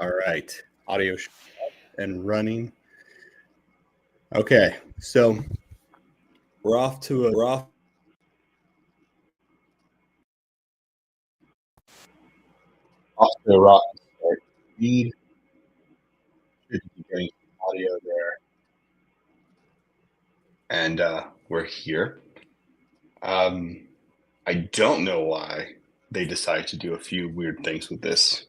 All right. Audio and running. Okay. So we're off to a rock start. Speed should be getting audio there. And we're here. I don't know why they decided to do a few weird things with this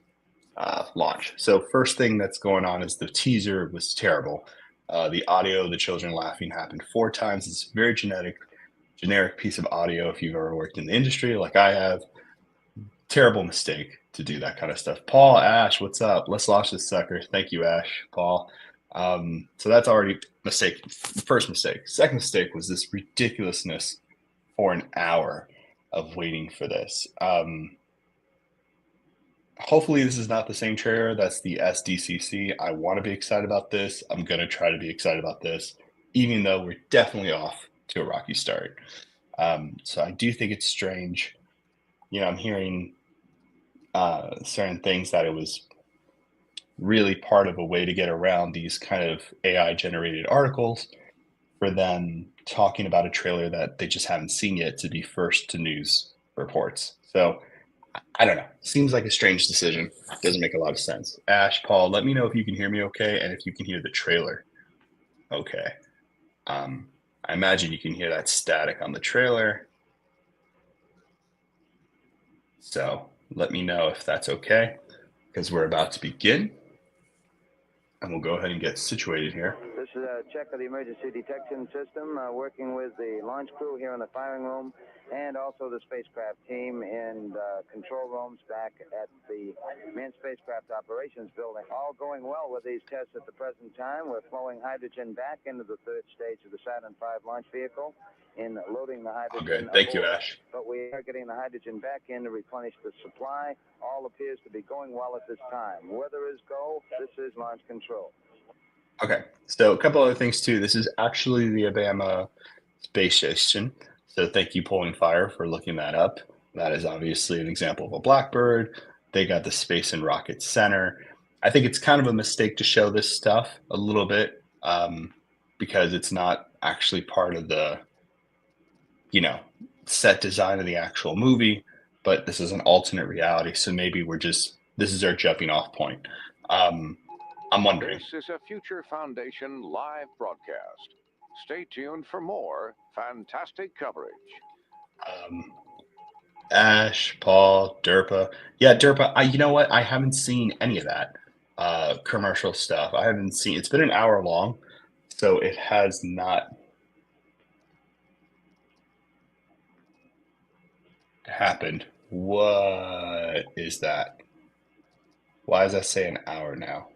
launch. So first thing that's going on is the teaser was terrible. The audio, the children laughing happened 4 times. It's a very generic piece of audio if you've ever worked in the industry like I have. Terrible mistake to do that kind of stuff. Paul, Ash, what's up? Let's launch this sucker. Thank you, Ash, Paul. So that's already mistake. First mistake. Second mistake was this ridiculousness for an hour of waiting for this. Hopefully this is not the same trailer. That's the SDCC. I want to be excited about this. I'm going to try to be excited about this, even though we're definitely off to a rocky start. So I do think it's strange. I'm hearing certain things that it was really part of a way to get around these kind of AI generated articles for them talking about a trailer that they just haven't seen yet to be first to news reports. So I don't know. Seems like a strange decision. Doesn't make a lot of sense. Ash, Paul, let me know if you can hear me okay and if you can hear the trailer. Okay. I imagine you can hear that static on the trailer. So let me know if that's okay, because we're about to begin. And we'll go ahead and get situated here. This is a check of the emergency detection system, working with the launch crew here in the firing room and also the spacecraft team in control rooms back at the Manned Spacecraft Operations Building. All going well with these tests at the present time. We're flowing hydrogen back into the third stage of the Saturn V launch vehicle in loading the hydrogen. Okay, thank you, Ash. But we are getting the hydrogen back in to replenish the supply. All appears to be going well at this time. Weather is go. This is launch control. Okay, so a couple other things too. This is actually the Obama space station. So thank you, Pulling Fire, for looking that up. That is obviously an example of a Blackbird. They got the Space and Rocket Center. I think it's kind of a mistake to show this stuff a little bit because it's not actually part of the, set design of the actual movie, but this is an alternate reality. So maybe this is our jumping off point. I'm wondering. This is a Future Foundation live broadcast. Stay tuned for more fantastic coverage. Ash, Paul, Derpa. Yeah, Derpa, you know what? I haven't seen any of that commercial stuff. I haven't seen, it's been an hour long, so it has not happened. What is that? Why does that say an hour now?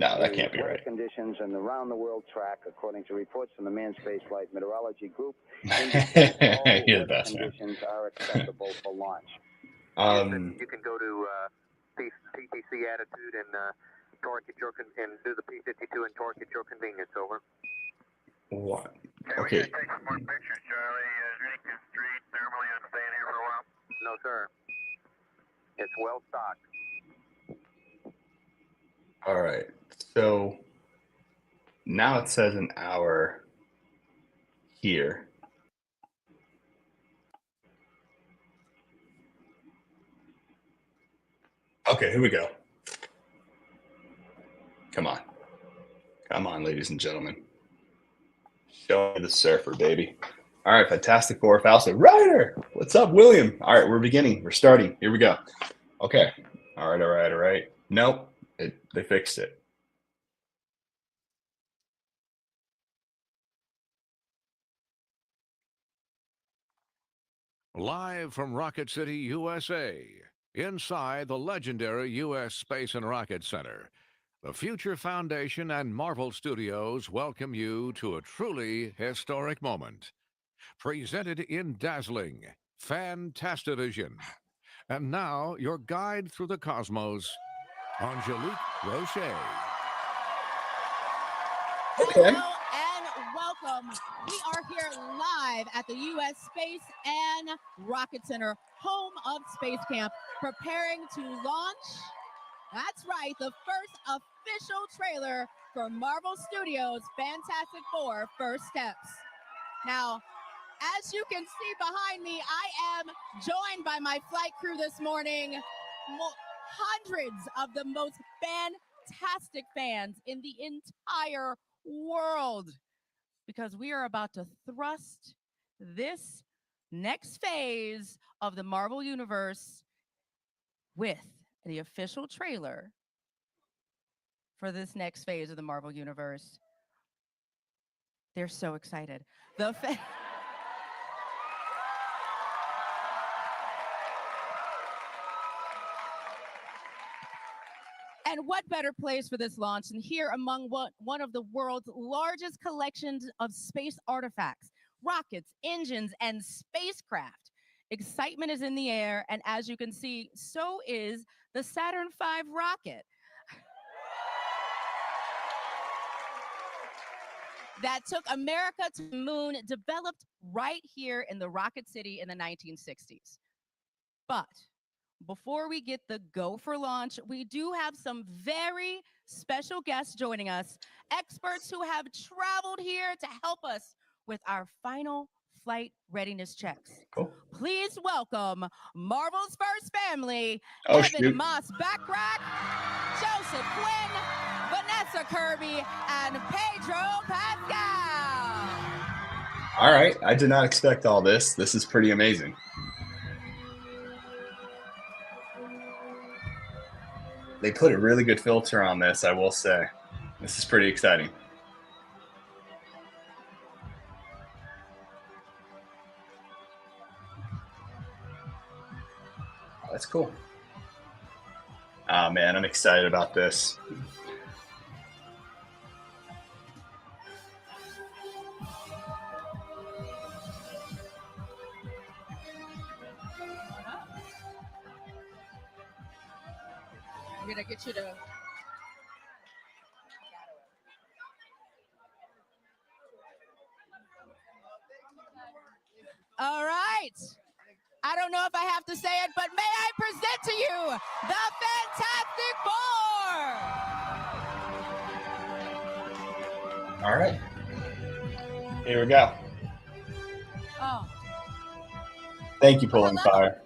No, that can't be right. Conditions and the round-the-world track, according to reports from the Manned Spaceflight Meteorology Group, You're the best, man. Conditions are acceptable for launch. You can go to PTC Attitude and torque at your and do the P52 and torque at your convenience. Over. What? Okay. Take some more pictures, Charlie. Is there any constraint normally on staying here for a while? No, sir. It's well stocked. All right. So now it says an hour here. Okay, here we go. Come on. Come on, ladies and gentlemen. Show me the surfer, baby. All right, Fantastic Four, Fausto. Ryder! What's up, William? All right, we're beginning. We're starting. Here we go. Okay. All right. Nope. They fixed it. Live from Rocket City, USA, inside the legendary U.S. Space and Rocket Center, the Future Foundation and Marvel Studios welcome you to a truly historic moment. Presented in dazzling, Fantastivision. And now, your guide through the cosmos, Angelique Roche. Okay. Hello and welcome We are here live at the U.S. Space and Rocket Center, home of Space Camp, preparing to launch, that's right, the first official trailer for Marvel Studios' Fantastic Four: First Steps. Now, as you can see behind me, I am joined by my flight crew this morning, hundreds of the most fantastic fans in the entire world, because we are about to thrust this next phase of the Marvel Universe with the official trailer for this next phase of the Marvel Universe. They're so excited. And what better place for this launch than here among one of the world's largest collections of space artifacts, rockets, engines, and spacecraft. Excitement is in the air, and as you can see, so is the Saturn V rocket that took America to the moon, developed right here in the Rocket City in the 1960s. But before we get the go for launch, we do have some very special guests joining us, experts who have traveled here to help us with our final flight readiness checks. Cool. Please welcome Marvel's first family, Oh, Evan shoot. Moss Backrack, Joseph Quinn, Vanessa Kirby, and Pedro Pascal. All right. I did not expect all this. This is pretty amazing. They put a really good filter on this, I will say. This is pretty exciting. Oh, that's cool. Oh, man, I'm excited about this. I'm gonna get you to. All right. I don't know if I have to say it, but may I present to you the Fantastic Four. All right. Here we go. Oh. Thank you, Pulling Hello. Fire.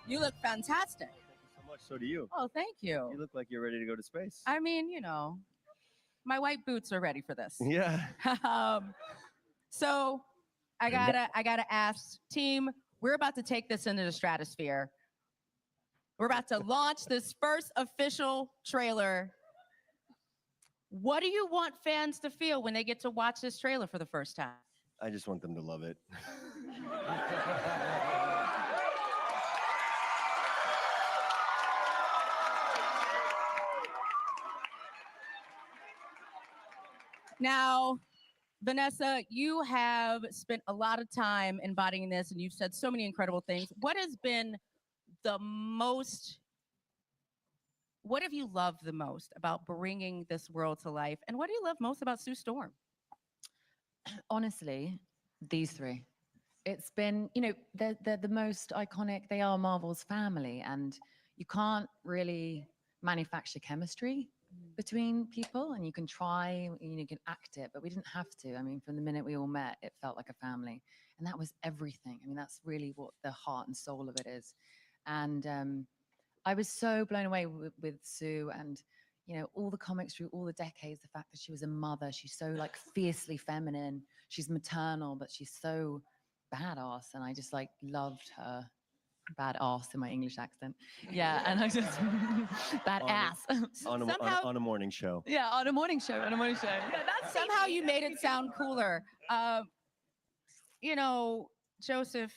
You look fantastic. Thank you so much. So do you. Oh, thank you. You look like you're ready to go to space. I mean, you know, my white boots are ready for this. Yeah. So I gotta ask, team, we're about to take this into the stratosphere. We're about to launch this first official trailer. What do you want fans to feel when they get to watch this trailer for the first time? I just want them to love it. Now, Vanessa, you have spent a lot of time embodying this, and you've said so many incredible things. What has been the most, what have you loved the most about bringing this world to life? And what do you love most about Sue Storm? Honestly, these three. It's been, you know, they're the most iconic. They are Marvel's family, and you can't really manufacture chemistry between people, and you can try, you can act it, but we didn't have to. I mean, from the minute we all met, it felt like a family, and that was everything. I mean, that's really what the heart and soul of it is. And I was so blown away with Sue, and you know, all the comics through all the decades, the fact that she was a mother, she's so like fiercely feminine, she's maternal, but she's so badass, and I just like loved her. Badass in my English accent. Yeah, and I just badass. On a morning show. Yeah, on a morning show. On a morning show. Yeah, that's Somehow you made it sound cooler. You know, Joseph,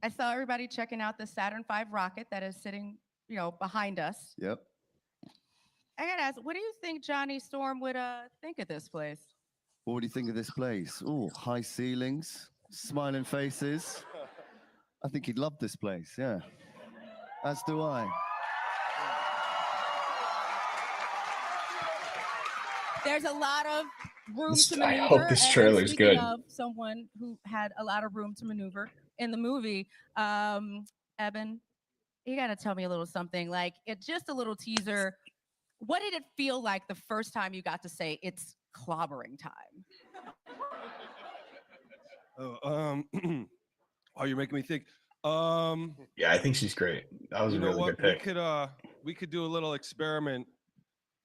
I saw everybody checking out the Saturn V rocket that is sitting, you know, behind us. Yep. I gotta ask, what do you think Johnny Storm would think of this place? What do you think of this place? Oh, high ceilings, smiling faces. I think he'd love this place, yeah. As do I. There's a lot of room to maneuver. I hope this And trailer's speaking good. of someone who had a lot of room to maneuver in the movie, Eben, you got to tell me a little something. Like, just a little teaser. What did it feel like the first time you got to say it's clobbering time? Oh, you're making me think. Yeah, I think she's great. That was a really good pick. We could do a little experiment,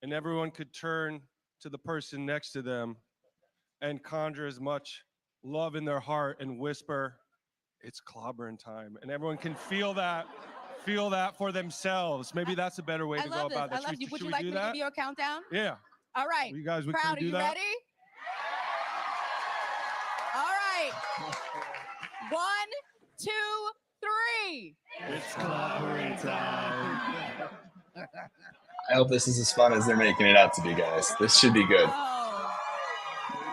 and everyone could turn to the person next to them and conjure as much love in their heart and whisper, "It's clobbering time," and everyone can feel that for themselves. Maybe that's a better way to go about this. that. I love you. Would you like me to give you a countdown? Yeah. All right. You guys, Crowd, can do are you that? ready? All right. 1, 2, 3. It's clobbering time. I hope this is as fun as they're making it out to be, guys. This should be good.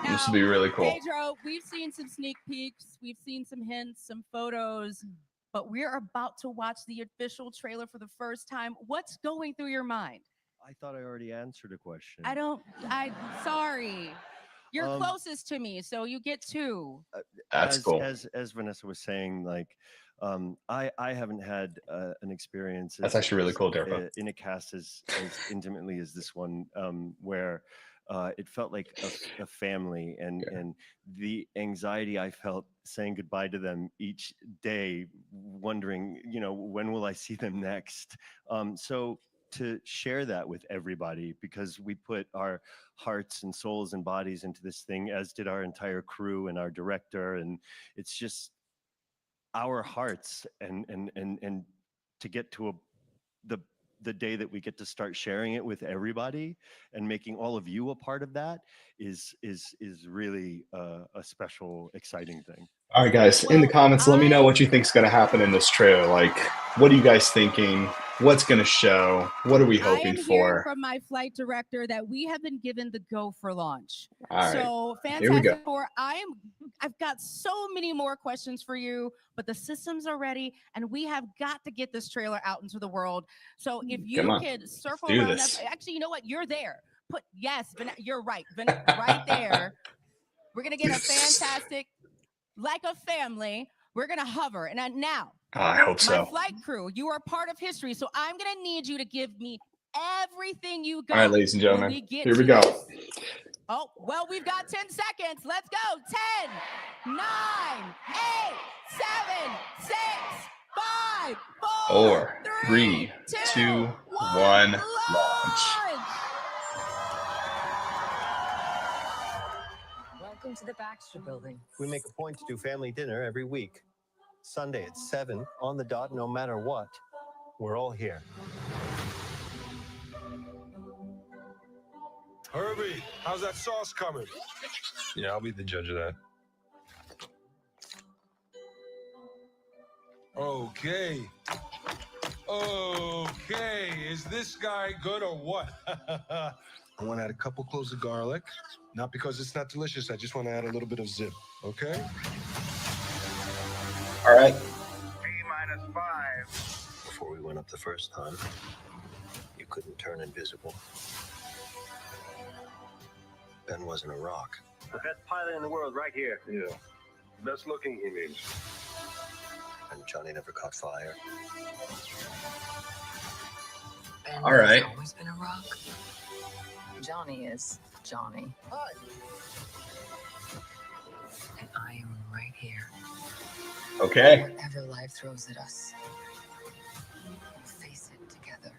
This should be really cool. Pedro, we've seen some sneak peeks. We've seen some hints, some photos, but we're about to watch the official trailer for the first time. What's going through your mind? I thought I already answered a question. I'm sorry. You're closest to me, so you get 2. That's cool. As Vanessa was saying, like, I haven't had an experience. That's actually really cool, Derpa. In a cast as intimately as this one, where it felt like a family, and the anxiety I felt saying goodbye to them each day, wondering, when will I see them next? So to share that with everybody, because we put our hearts and souls and bodies into this thing, as did our entire crew and our director, and it's just our hearts, and to get to the day that we get to start sharing it with everybody and making all of you a part of that is really a special, exciting thing. All right, guys, in the comments, let me know what you think is going to happen in this trailer. Like, what are you guys thinking? What's going to show? What are we hoping for? From my flight director that we have been given the go for launch. All right. So Here we go. Fantastic Four, I've got so many more questions for you, but the systems are ready, and we have got to get this trailer out into the world. So if you could circle around that, actually, you know what? You're there. You're right. Right there. We're gonna get a fantastic, like a family. We're gonna hover, and now. I hope so. My flight crew, you are part of history, so I'm gonna need you to give me everything you got. All right, ladies and gentlemen, here we go. Oh, well, we've got 10 seconds. Let's go. 10, 9, 8, 7, 6, 5, 4, 3, 2, 1, launch. Welcome to the Baxter Building. We make a point to do family dinner every week. Sunday at 7 on the dot, no matter what. We're all here. Herbie, how's that sauce coming? Yeah, I'll be the judge of that. Okay. Is this guy good or what? I want to add a couple cloves of garlic. Not because it's not delicious. I just want to add a little bit of zip. Okay? All right. T-5. Before we went up the first time, you couldn't turn invisible. Ben wasn't a rock. The best pilot in the world right here. Yeah. Best looking, he means. And Johnny never caught fire. Ben All right. has always been a rock. Johnny is Johnny. Hi. And I am right here. Okay. Whatever life throws at us, we'll face it together.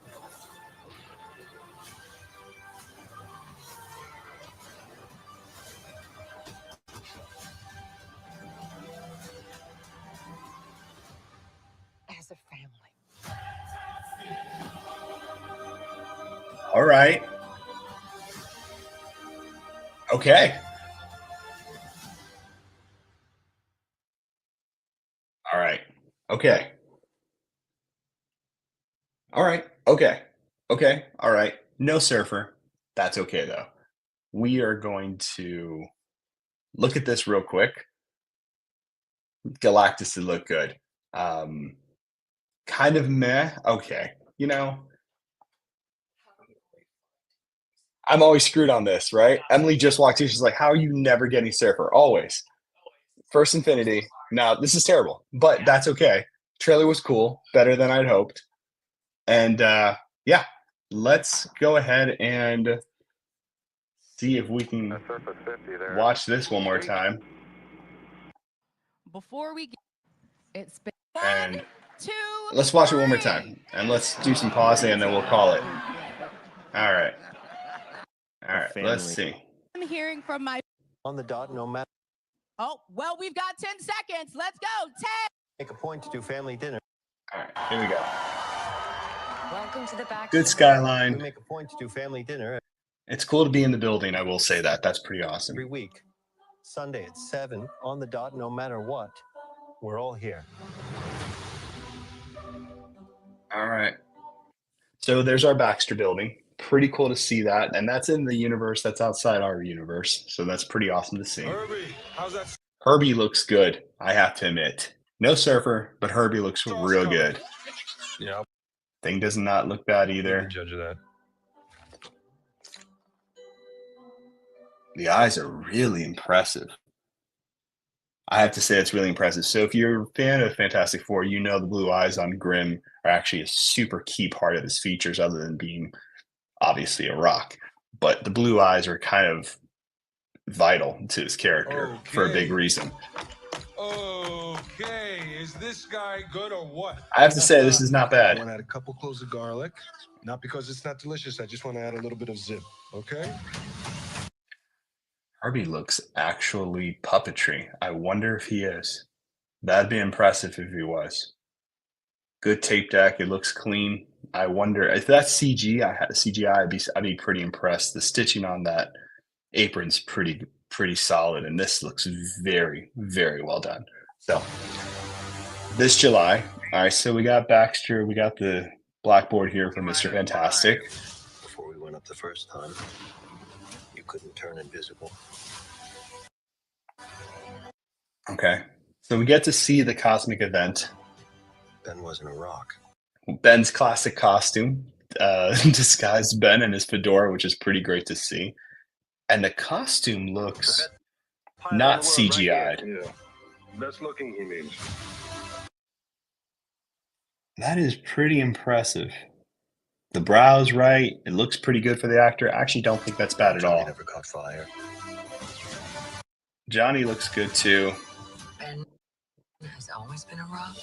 As a family. All right. Okay. All right. Okay. All right. Okay. Okay. All right. No surfer. That's okay, though. We are going to look at this real quick. Galactus did look good. Kind of meh. Okay. I'm always screwed on this, right? Emily just walked in. She's like, "How are you never getting Surfer?" Always. First Infinity. Now, this is terrible, but that's okay. Trailer was cool, better than I'd hoped. And yeah, let's go ahead and see if we can watch this one more time. Before we get, it's been And 1, 2, let's watch it one more 3. time. And let's do some pausing and then we'll call it. All right. All right, let's see. I'm hearing from my On the dot, no matter. Oh, well, we've got 10 seconds. Let's go. 10. Make a point to do family dinner. All right, here we go. Welcome to the back. Good We skyline. make a point to do family dinner It's cool to be in the building, I will say that. That's pretty awesome. every week. Sunday at 7 on the dot, no matter what. We're all here. All right. So there's our Baxter building. Pretty cool to see that. And that's in the universe that's outside our universe. So that's pretty awesome to see. Herbie, how's that? Herbie looks good, I have to admit. No Surfer, but Herbie looks real good. Yeah, Thing does not look bad I'm either. the judge of that. The eyes are really impressive. I have to say it's really impressive. So if you're a fan of Fantastic Four, you know the blue eyes on Grimm are actually a super key part of his features other than being obviously a rock. But the blue eyes are kind of vital to his character for a big reason. Okay, is this guy good or what? I have to say this is not I bad. want to add a couple cloves of garlic. Not because it's not delicious. I just want to add a little bit of zip. Okay? Herbie looks actually puppetry. I wonder if he is. That'd be impressive if he was. Good tape deck. It looks clean. I wonder if that's CGI. I'd be pretty impressed. The stitching on that apron's pretty solid, and this looks very, very well done. So this July. All right. So we got Baxter. We got the blackboard here for Mr. Fantastic. Before we went up the first time, you couldn't turn invisible. Okay. So we get to see the cosmic event. Ben wasn't a rock. Ben's classic costume disguised Ben and his fedora, which is pretty great to see. And the costume looks not CGI'd. Yeah. Best looking, he means. That is pretty impressive. The brow's right. It looks pretty good for the actor. I actually don't think that's bad at all. Never caught fire. Johnny looks good too. Ben has always been a rock.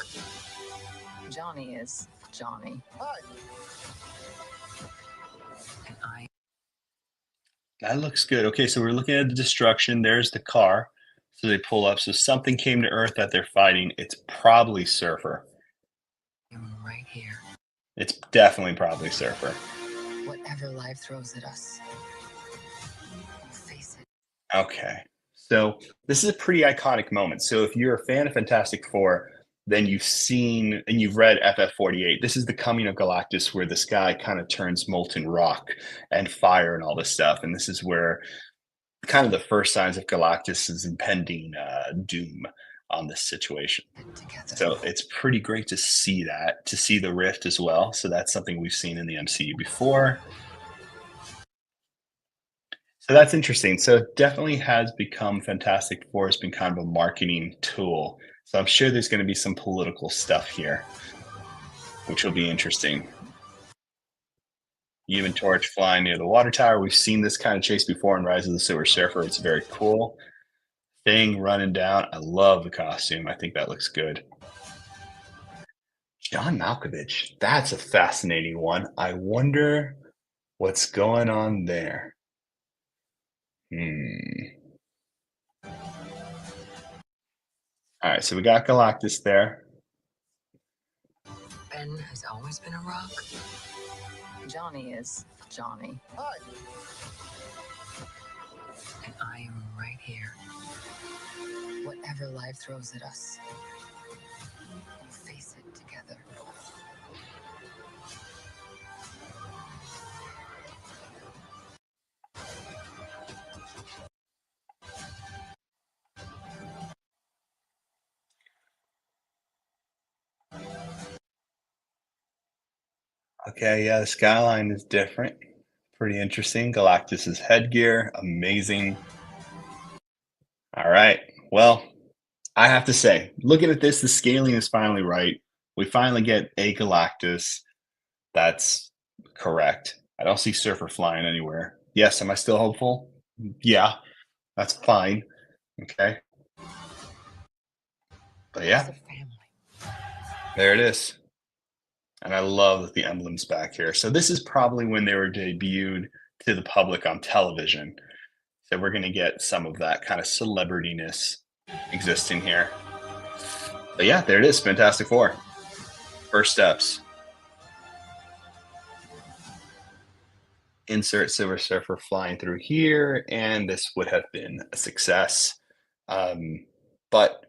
Johnny is Johnny. And I. That looks good. Okay, so we're looking at the destruction. There's the car. So they pull up. So something came to Earth that they're fighting. It's probably Surfer. am right here. It's definitely probably Surfer. Whatever life throws at us, we'll face it. Okay. So this is a pretty iconic moment. So if you're a fan of Fantastic Four, then you've seen and you've read FF48. This is the coming of Galactus, where this guy kind of turns molten rock and fire and all this stuff. And this is where kind of the first signs of Galactus's impending doom on this situation. So it's pretty great to see that, to see the rift as well. So that's something we've seen in the MCU before. So that's interesting. So it definitely has become Fantastic Four has been kind of a marketing tool. So I'm sure there's going to be some political stuff here, which will be interesting. Human Torch flying near the water tower. We've seen this kind of chase before in Rise of the Silver Surfer. It's very cool. Thing running down. I love the costume. I think that looks good. John Malkovich. That's a fascinating one. I wonder what's going on there. All right, so we got Galactus there. Ben has always been a rock. Johnny is Johnny. Hi. And I am right here. Whatever life throws at us, we'll face it together. Okay, yeah, the skyline is different. Pretty interesting. Galactus's headgear, amazing. All right. Well, I have to say, looking at this, the scaling is finally right. We finally get a Galactus. That's correct. I don't see Surfer flying anywhere. Yes, am I still hopeful? Yeah, that's fine. Okay. But yeah, there it is. And I love that the emblem's back here. So this is probably when they were debuted to the public on television. So we're going to get some of that kind of celebrityness existing here. But yeah, there it is. Fantastic Four. First steps. Insert Silver Surfer flying through here, and this would have been a success. But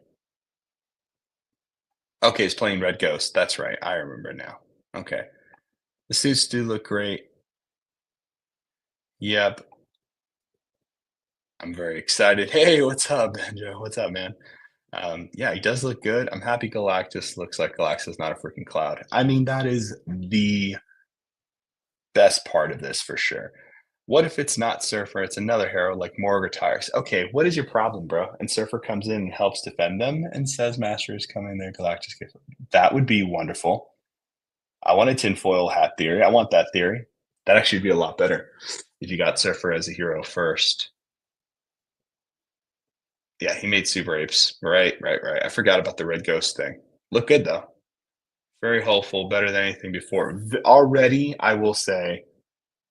okay, he's playing Red Ghost. That's right. I remember now. Okay. The suits do look great. Yep. I'm very excited. Hey, what's up, Benjo? What's up, man? Yeah, he does look good. I'm happy Galactus looks like Galactus is not a freaking cloud. I mean, that is the best part of this for sure. What if it's not Surfer? It's another hero like Morg retires. Okay, what is your problem, bro? And Surfer comes in and helps defend them and says Master is coming there. Galactus. That would be wonderful. I want a tinfoil hat theory. I want that theory. That actually would be a lot better if you got Surfer as a hero first. Yeah, he made Super Apes. Right. I forgot about the Red Ghost thing. Look good, though. Very hopeful, better than anything before. Already, I will say,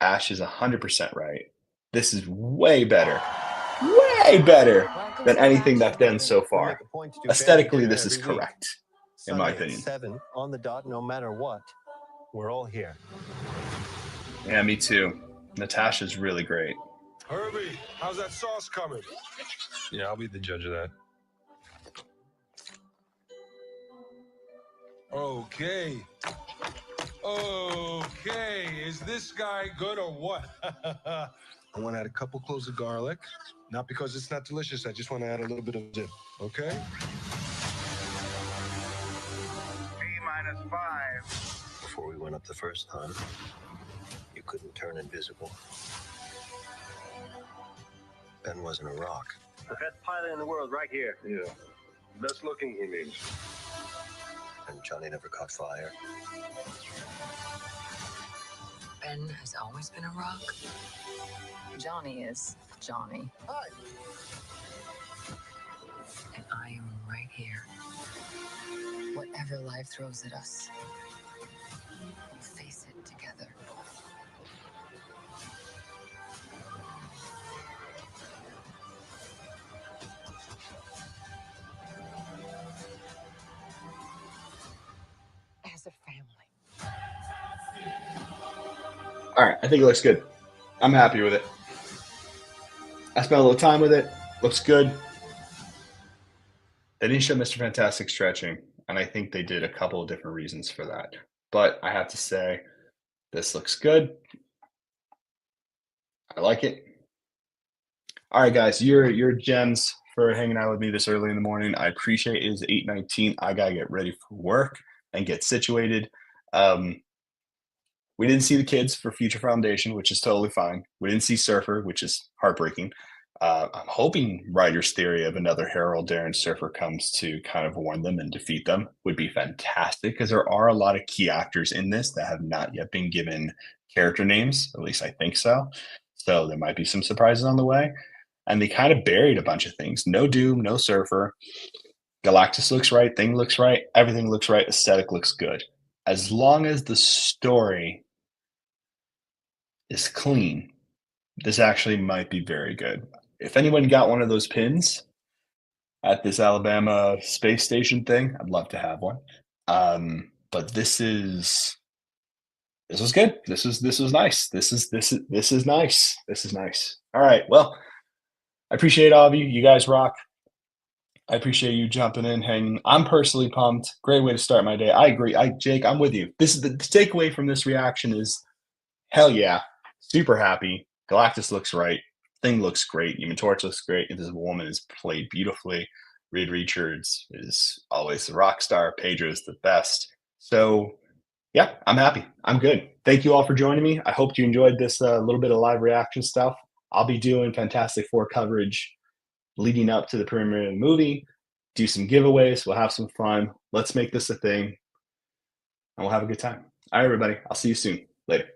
Ash is 100% right. This is way better than anything that's done so far. Aesthetically, this is correct, in my opinion. 7 on the dot, no matter what. We're all here. Yeah, me too. Natasha's really great. Herbie, how's that sauce coming? Yeah, I'll be the judge of that. Okay. Is this guy good or what? I want to add a couple cloves of garlic. Not because it's not delicious. I just want to add a little bit of dip. Okay? T-5. Before we went up the first time, you couldn't turn invisible. Ben wasn't a rock. The best pilot in the world right here. Yeah. Best looking, he means. And Johnny never caught fire. Ben has always been a rock. Johnny is Johnny. Hi. And I am right here. Whatever life throws at us, we'll face it together. As a family. All right, I think it looks good. I'm happy with it. I spent a little time with it. Looks good. They didn't show Mr. Fantastic stretching, and I think they did a couple of different reasons for that. But I have to say, this looks good. I like it. All right, guys, you're gems for hanging out with me this early in the morning. I appreciate it. It is 8:19. I gotta get ready for work and get situated. We didn't see the kids for Future Foundation, which is totally fine. We didn't see Surfer, which is heartbreaking. I'm hoping Ryder's theory of another Herald Darren Surfer comes to kind of warn them and defeat them would be fantastic, because there are a lot of key actors in this that have not yet been given character names. At least I think so. So there might be some surprises on the way. And they kind of buried a bunch of things. No Doom, no Surfer. Galactus looks right. Thing looks right. Everything looks right. Aesthetic looks good. As long as the story is clean, this actually might be very good. If anyone got one of those pins at this Alabama space station thing, I'd love to have one. But this was good. This was nice. This is nice. This is nice. All right. Well, I appreciate all of you. You guys rock. I appreciate you jumping in, hanging. I'm personally pumped. Great way to start my day. I agree. Jake, I'm with you. This is the takeaway from this reaction is, hell yeah, super happy. Galactus looks right. Thing looks great. Human Torch looks great. Invisible Woman is played beautifully. Reed Richards is always the rock star. Pedro is the best. So Yeah, I'm happy. I'm good. Thank you all for joining me. I hope you enjoyed this little bit of live reaction stuff. I'll be doing Fantastic Four coverage leading up to the premiere of the movie, do some giveaways. We'll have some fun. Let's make this a thing, and we'll have a good time. All right, everybody. I'll see you soon. Later.